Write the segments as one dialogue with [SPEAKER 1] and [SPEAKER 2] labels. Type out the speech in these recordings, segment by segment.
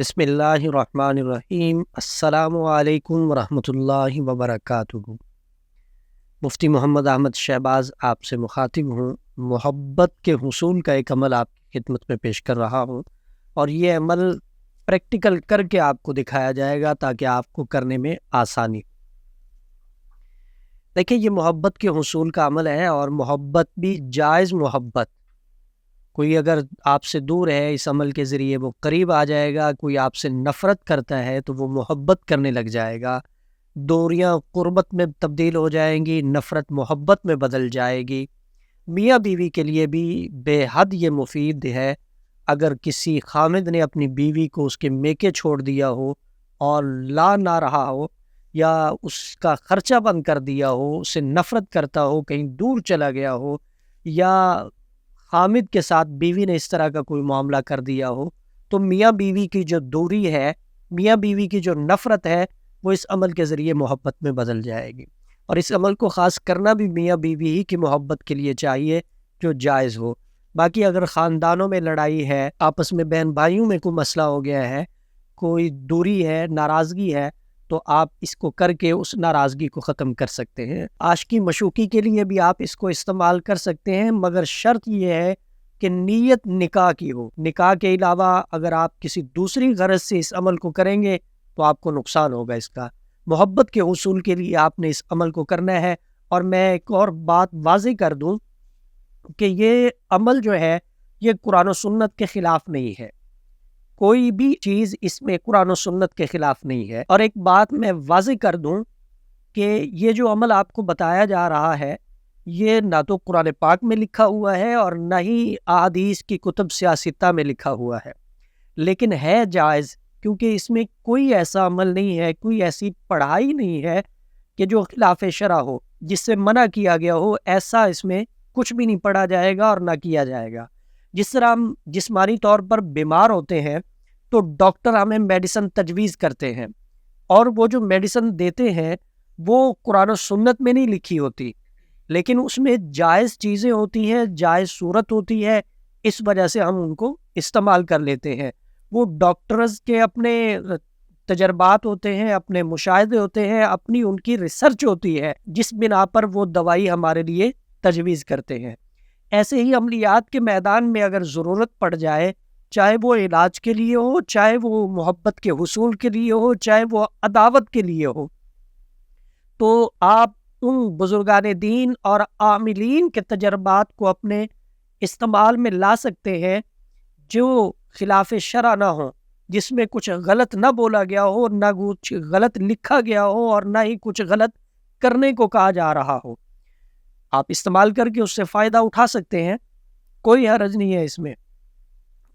[SPEAKER 1] بسم اللہ الرحمن الرحیم۔ السلام علیکم ورحمۃ اللہ وبرکاتہ۔ مفتی محمد احمد شہباز آپ سے مخاطب ہوں۔ محبت کے حصول کا ایک عمل آپ کی خدمت میں پیش کر رہا ہوں، اور یہ عمل پریکٹیکل کر کے آپ کو دکھایا جائے گا تاکہ آپ کو کرنے میں آسانی ہو۔ دیکھیں، یہ محبت کے حصول کا عمل ہے، اور محبت بھی جائز محبت۔ کوئی اگر آپ سے دور ہے، اس عمل کے ذریعے وہ قریب آ جائے گا۔ کوئی آپ سے نفرت کرتا ہے تو وہ محبت کرنے لگ جائے گا۔ دوریاں قربت میں تبدیل ہو جائیں گی، نفرت محبت میں بدل جائے گی۔ میاں بیوی کے لیے بھی بے حد یہ مفید ہے۔ اگر کسی خامد نے اپنی بیوی کو اس کے میکے چھوڑ دیا ہو اور لا نہ رہا ہو، یا اس کا خرچہ بند کر دیا ہو، اسے نفرت کرتا ہو، کہیں دور چلا گیا ہو، یا خامد کے ساتھ بیوی نے اس طرح کا کوئی معاملہ کر دیا ہو، تو میاں بیوی کی جو دوری ہے، میاں بیوی کی جو نفرت ہے، وہ اس عمل کے ذریعے محبت میں بدل جائے گی۔ اور اس عمل کو خاص کرنا بھی میاں بیوی ہی کی محبت کے لیے چاہیے جو جائز ہو۔ باقی اگر خاندانوں میں لڑائی ہے، آپس میں بہن بھائیوں میں کوئی مسئلہ ہو گیا ہے، کوئی دوری ہے، ناراضگی ہے، تو آپ اس کو کر کے اس ناراضگی کو ختم کر سکتے ہیں۔ عاشقی مشوقی کے لیے بھی آپ اس کو استعمال کر سکتے ہیں، مگر شرط یہ ہے کہ نیت نکاح کی ہو۔ نکاح کے علاوہ اگر آپ کسی دوسری غرض سے اس عمل کو کریں گے تو آپ کو نقصان ہوگا اس کا۔ محبت کے حصول کے لیے آپ نے اس عمل کو کرنا ہے۔ اور میں ایک اور بات واضح کر دوں کہ یہ عمل جو ہے یہ قرآن و سنت کے خلاف نہیں ہے۔ کوئی بھی چیز اس میں قرآن و سنت کے خلاف نہیں ہے۔ اور ایک بات میں واضح کر دوں کہ یہ جو عمل آپ کو بتایا جا رہا ہے، یہ نہ تو قرآن پاک میں لکھا ہوا ہے اور نہ ہی احادیث کی کتب سیاستہ میں لکھا ہوا ہے، لیکن ہے جائز، کیونکہ اس میں کوئی ایسا عمل نہیں ہے، کوئی ایسی پڑھائی نہیں ہے کہ جو خلاف شرع ہو، جس سے منع کیا گیا ہو۔ ایسا اس میں کچھ بھی نہیں پڑھا جائے گا اور نہ کیا جائے گا۔ جس طرح ہم جسمانی طور پر بیمار ہوتے ہیں تو ڈاکٹر ہمیں میڈیسن تجویز کرتے ہیں، اور وہ جو میڈیسن دیتے ہیں وہ قرآن و سنت میں نہیں لکھی ہوتی، لیکن اس میں جائز چیزیں ہوتی ہیں، جائز صورت ہوتی ہے، اس وجہ سے ہم ان کو استعمال کر لیتے ہیں۔ وہ ڈاکٹرز کے اپنے تجربات ہوتے ہیں، اپنے مشاہدے ہوتے ہیں، اپنی ان کی ریسرچ ہوتی ہے، جس بنا پر وہ دوائی ہمارے لیے تجویز کرتے ہیں۔ ایسے ہی عملیات کے میدان میں اگر ضرورت پڑ جائے، چاہے وہ علاج کے لیے ہو، چاہے وہ محبت کے حصول کے لیے ہو، چاہے وہ عداوت کے لیے ہو، تو آپ ان بزرگان دین اور عاملین کے تجربات کو اپنے استعمال میں لا سکتے ہیں جو خلاف شرع نہ ہو، جس میں کچھ غلط نہ بولا گیا ہو، نہ کچھ غلط لکھا گیا ہو، اور نہ ہی کچھ غلط کرنے کو کہا جا رہا ہو۔ آپ استعمال کر کے اس سے فائدہ اٹھا سکتے ہیں، کوئی حرج نہیں ہے اس میں،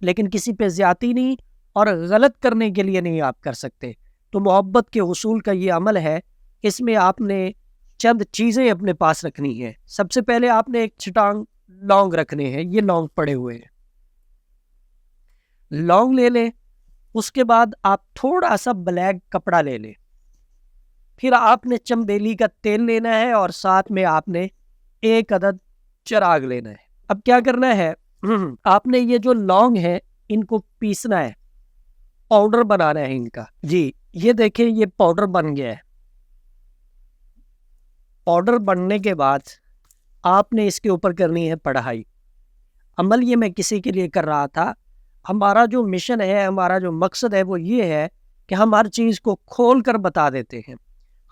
[SPEAKER 1] لیکن کسی پہ زیادتی نہیں اور غلط کرنے کے لیے نہیں آپ کر سکتے۔ تو محبت کے حصول کا یہ عمل ہے، اس میں آپ نے چند چیزیں اپنے پاس رکھنی ہیں۔ سب سے پہلے آپ نے ایک چھٹانگ لونگ رکھنے ہیں، یہ لونگ پڑے ہوئے ہیں، لونگ لے لیں۔ اس کے بعد آپ تھوڑا سا بلیک کپڑا لے لیں، پھر آپ نے چمبیلی کا تیل لینا ہے، اور ساتھ میں آپ نے ایک عدد چراغ لینا ہے۔ اب کیا کرنا ہے، آپ نے یہ جو لونگ ہے ان کو پیسنا ہے، پاؤڈر بنانا ہے ان کا۔ جی یہ دیکھیں، یہ پاؤڈر بن گیا ہے۔ پاؤڈر بننے کے بعد آپ نے اس کے اوپر کرنی ہے پڑھائی۔ عمل یہ میں کسی کے لیے کر رہا تھا۔ ہمارا جو مشن ہے، ہمارا جو مقصد ہے، وہ یہ ہے کہ ہم ہر چیز کو کھول کر بتا دیتے ہیں۔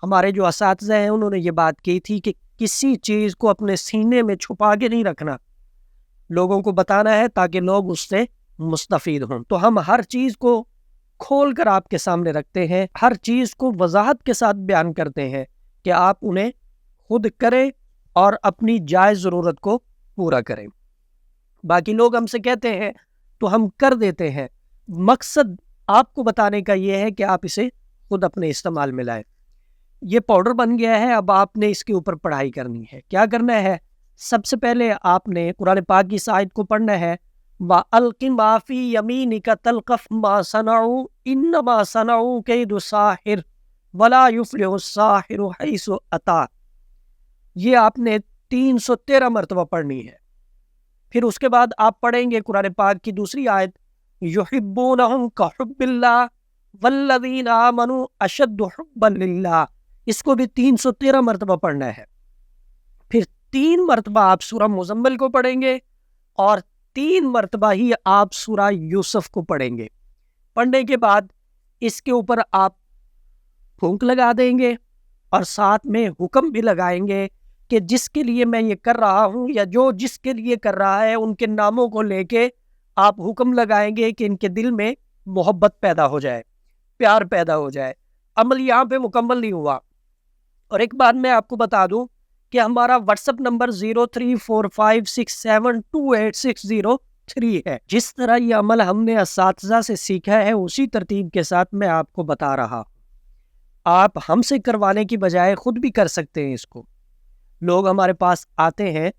[SPEAKER 1] ہمارے جو اساتذہ ہیں انہوں نے یہ بات کی تھی کہ کسی چیز کو اپنے سینے میں چھپا کے نہیں رکھنا، لوگوں کو بتانا ہے تاکہ لوگ اس سے مستفید ہوں۔ تو ہم ہر چیز کو کھول کر آپ کے سامنے رکھتے ہیں، ہر چیز کو وضاحت کے ساتھ بیان کرتے ہیں کہ آپ انہیں خود کریں اور اپنی جائز ضرورت کو پورا کریں۔ باقی لوگ ہم سے کہتے ہیں تو ہم کر دیتے ہیں۔ مقصد آپ کو بتانے کا یہ ہے کہ آپ اسے خود اپنے استعمال میں لائیں۔ یہ پاؤڈر بن گیا ہے، اب آپ نے اس کے اوپر پڑھائی کرنی ہے۔ کیا کرنا ہے، سب سے پہلے آپ نے قرآن پاک کی اس آیت کو پڑھنا ہے، وَأَلْقِ مَا فِي يَمِينِكَ تَلْقَفْ مَا صَنَعُوا إِنَّمَا صَنَعُوا كَيْدُ سَاحِرٍ وَلَا يُفْلِحُ السَّاحِرُ حَيْثُ أَتَىٰ۔ یہ آپ نے 313 مرتبہ پڑھنی ہے۔ پھر اس کے بعد آپ پڑھیں گے قرآن پاک کی دوسری آیت، یحبونہم کحب اللہ والذین آمنوا اشد حبا للہ، اس کو بھی 313 مرتبہ پڑھنا ہے۔ پھر 3 مرتبہ آپ سورہ مزمل کو پڑھیں گے اور 3 مرتبہ ہی آپ سورہ یوسف کو پڑھیں گے۔ پڑھنے کے بعد اس کے اوپر آپ پھونک لگا دیں گے اور ساتھ میں حکم بھی لگائیں گے کہ جس کے لیے میں یہ کر رہا ہوں یا جو جس کے لیے کر رہا ہے ان کے ناموں کو لے کے آپ حکم لگائیں گے کہ ان کے دل میں محبت پیدا ہو جائے، پیار پیدا ہو جائے۔ عمل یہاں پہ مکمل نہیں ہوا۔ اور ایک بات میں آپ کو بتا دوں کہ ہمارا واٹس ایپ نمبر 0345672860 ہے۔ جس طرح یہ عمل ہم نے اساتذہ سے سیکھا ہے اسی ترتیب کے ساتھ میں آپ کو بتا رہا ہوں۔ آپ ہم سے کروانے کی بجائے خود بھی کر سکتے ہیں اس کو۔ لوگ ہمارے پاس آتے ہیں،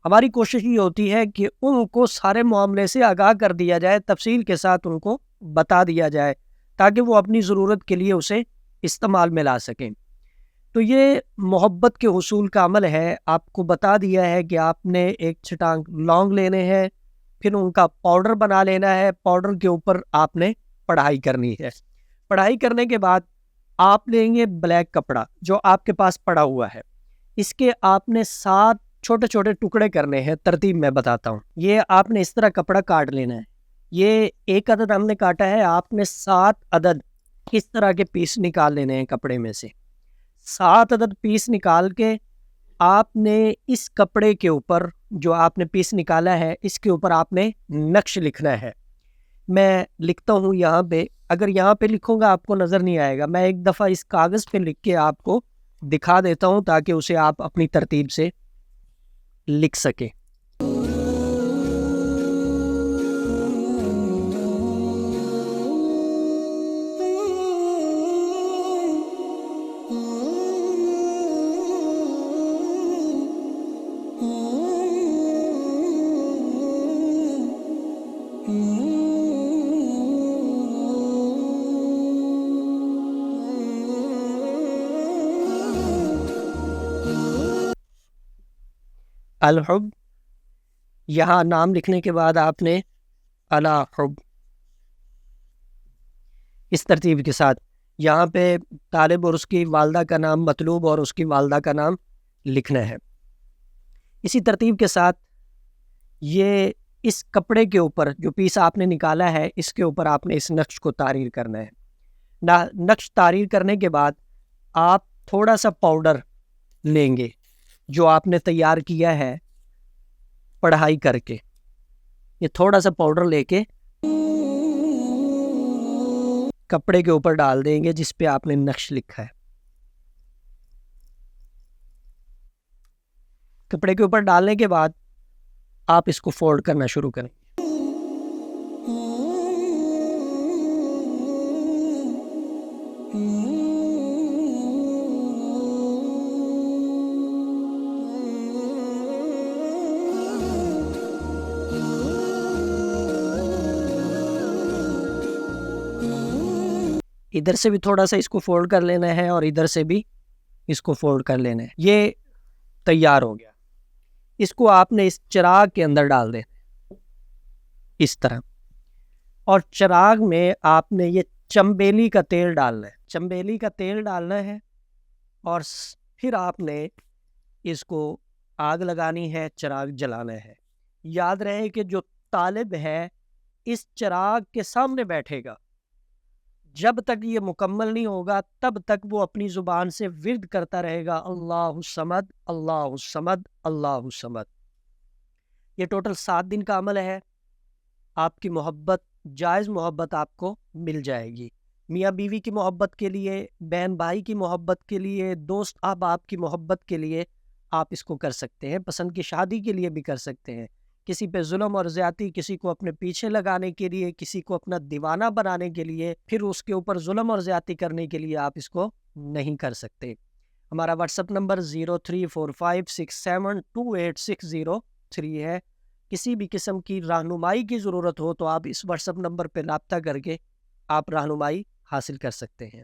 [SPEAKER 1] ہماری کوشش یہ ہوتی ہے کہ ان کو سارے معاملے سے آگاہ کر دیا جائے، تفصیل کے ساتھ ان کو بتا دیا جائے تاکہ وہ اپنی ضرورت کے لیے اسے استعمال میں لا سکیں۔ تو یہ محبت کے حصول کا عمل ہے۔ آپ کو بتا دیا ہے کہ آپ نے ایک چھٹانگ لونگ لینے ہیں، پھر ان کا پاؤڈر بنا لینا ہے، پاؤڈر کے اوپر آپ نے پڑھائی کرنی ہے۔ پڑھائی کرنے کے بعد آپ لیں گے بلیک کپڑا جو آپ کے پاس پڑا ہوا ہے، اس کے آپ نے 7 چھوٹے چھوٹے ٹکڑے کرنے ہیں، ترتیب میں بتاتا ہوں۔ یہ آپ نے اس طرح کپڑا کاٹ لینا ہے، یہ 1 عدد ہم نے کاٹا ہے، آپ نے 7 عدد اس طرح کے پیس نکال لینے ہیں کپڑے میں سے۔ 7 عدد پیس نکال کے آپ نے اس کپڑے کے اوپر جو آپ نے پیس نکالا ہے اس کے اوپر آپ نے نقش لکھنا ہے۔ میں لکھتا ہوں یہاں پہ، اگر یہاں پہ لکھوں گا آپ کو نظر نہیں آئے گا، میں ایک دفعہ اس کاغذ پہ لکھ کے آپ کو دکھا دیتا ہوں تاکہ اسے آپ اپنی ترتیب سے لکھ سکیں۔ الحب، یہاں نام لکھنے کے بعد آپ نے الا حب اس ترتیب کے ساتھ یہاں پہ طالب اور اس کی والدہ کا نام، مطلوب اور اس کی والدہ کا نام لکھنا ہے۔ اسی ترتیب کے ساتھ یہ اس کپڑے کے اوپر جو پیس آپ نے نکالا ہے اس کے اوپر آپ نے اس نقش کو تحریر کرنا ہے۔ نقش تحریر کرنے کے بعد آپ تھوڑا سا پاؤڈر لیں گے جو آپ نے تیار کیا ہے پڑھائی کر کے، یہ تھوڑا سا پاؤڈر لے کے کپڑے کے اوپر ڈال دیں گے جس پہ آپ نے نقش لکھا ہے۔ کپڑے کے اوپر ڈالنے کے بعد آپ اس کو فولڈ کرنا شروع کریں۔ ادھر سے بھی تھوڑا سا اس کو فولڈ کر لینا ہے اور ادھر سے بھی اس کو فولڈ کر لینا ہے۔ یہ تیار ہو گیا۔ اس کو آپ نے اس چراغ کے اندر ڈال دینا اس طرح، اور چراغ میں آپ نے یہ چمبیلی کا تیل ڈالنا ہے، چمبیلی کا تیل ڈالنا ہے اور پھر آپ نے اس کو آگ لگانی ہے، چراغ جلانا ہے۔ یاد رہے کہ جو طالب ہے اس چراغ کے سامنے بیٹھے گا، جب تک یہ مکمل نہیں ہوگا تب تک وہ اپنی زبان سے ورد کرتا رہے گا، اللہ الصمد اللہ الصمد اللہ الصمد۔ یہ ٹوٹل 7 دن کا عمل ہے۔ آپ کی محبت، جائز محبت آپ کو مل جائے گی۔ میاں بیوی کی محبت کے لیے، بہن بھائی کی محبت کے لیے، دوست احباب کی محبت کے لیے آپ اس کو کر سکتے ہیں۔ پسند کی شادی کے لیے بھی کر سکتے ہیں۔ کسی پہ ظلم اور زیادتی، کسی کو اپنے پیچھے لگانے کے لیے، کسی کو اپنا دیوانہ بنانے کے لیے، پھر اس کے اوپر ظلم اور زیادتی کرنے کے لیے آپ اس کو نہیں کر سکتے۔ ہمارا واٹس ایپ نمبر 0345672860 ہے۔ کسی بھی قسم کی رہنمائی کی ضرورت ہو تو آپ اس واٹس ایپ نمبر پہ رابطہ کر کے آپ رہنمائی حاصل کر سکتے ہیں۔